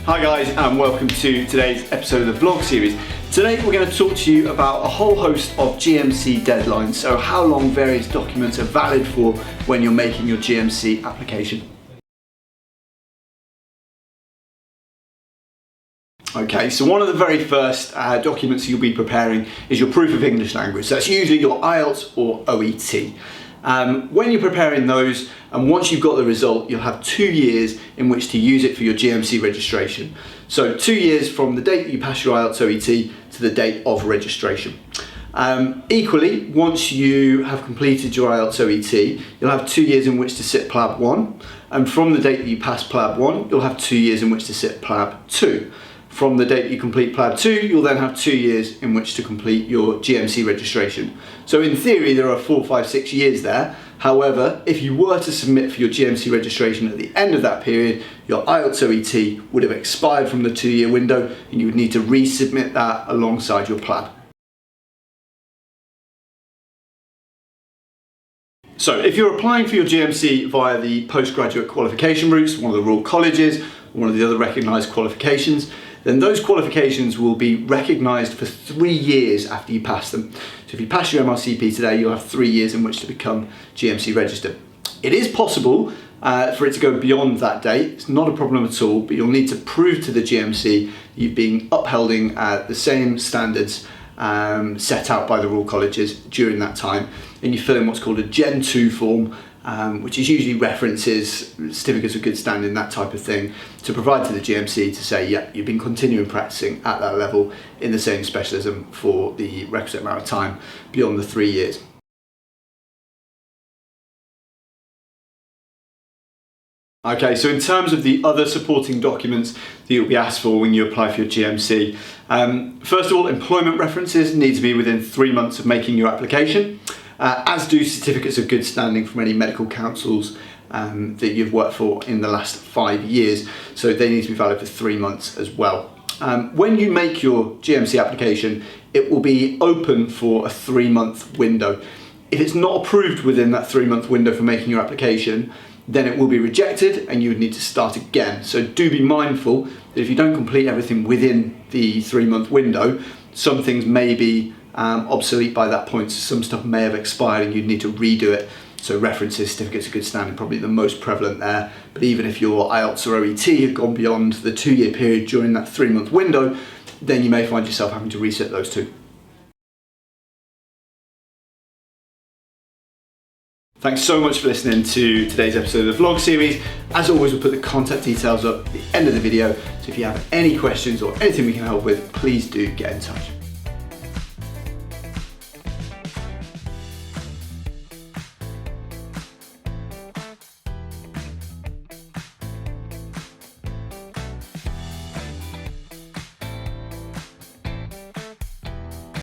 Hi guys, and welcome to today's episode of the vlog series. Today we're going to talk to you about a whole host of GMC deadlines, so how long various documents are valid for when you're making your GMC application. Okay, so one of the very first documents you'll be preparing is your proof of English language. That's usually your IELTS or OET. When you're preparing those, and once you've got the result, you'll have 2 years in which to use it for your GMC registration. So 2 years from the date that you pass your IELTS OET to the date of registration. Equally, once you have completed your IELTS OET, you'll have 2 years in which to sit PLAB 1, and from the date that you pass PLAB 1, you'll have 2 years in which to sit PLAB 2. From the date that you complete PLAB 2, you'll then have 2 years in which to complete your GMC registration. So in theory, there are 4, 5, 6 years there. However, if you were to submit for your GMC registration at the end of that period, your IELTS OET would have expired from the 2-year window and you would need to resubmit that alongside your PLAB. So if you're applying for your GMC via the postgraduate qualification routes, one of the Royal Colleges, one of the other recognised qualifications, then those qualifications will be recognised for 3 years after you pass them. So if you pass your MRCP today, you'll have 3 years in which to become GMC registered. It is possible for it to go beyond that date. It's not a problem at all, but you'll need to prove to the GMC you've been upholding the same standards set out by the Royal Colleges during that time, and you fill in what's called a Gen 2 form, which is usually references, certificates of good standing, that type of thing, to provide to the GMC to say, yeah, you've been continuing practicing at that level in the same specialism for the requisite amount of time beyond the 3 years. Okay, so in terms of the other supporting documents that you'll be asked for when you apply for your GMC, first of all, employment references need to be within 3 months of making your application. As do certificates of good standing from any medical councils that you've worked for in the last 5 years. So they need to be valid for 3 months as well. When you make your GMC application, it will be open for a 3-month window. If it's not approved within that 3-month window for making your application, then it will be rejected and you would need to start again. So do be mindful that if you don't complete everything within the 3-month window, some things may be obsolete by that point, so some stuff may have expired and you'd need to redo it. So references, certificates of good standing, probably the most prevalent there. But even if your IELTS or OET had gone beyond the 2-year period during that 3-month window, then you may find yourself having to reset those too. Thanks so much for listening to today's episode of the vlog series. As always, we'll put the contact details up at the end of the video. So if you have any questions or anything we can help with, please do get in touch.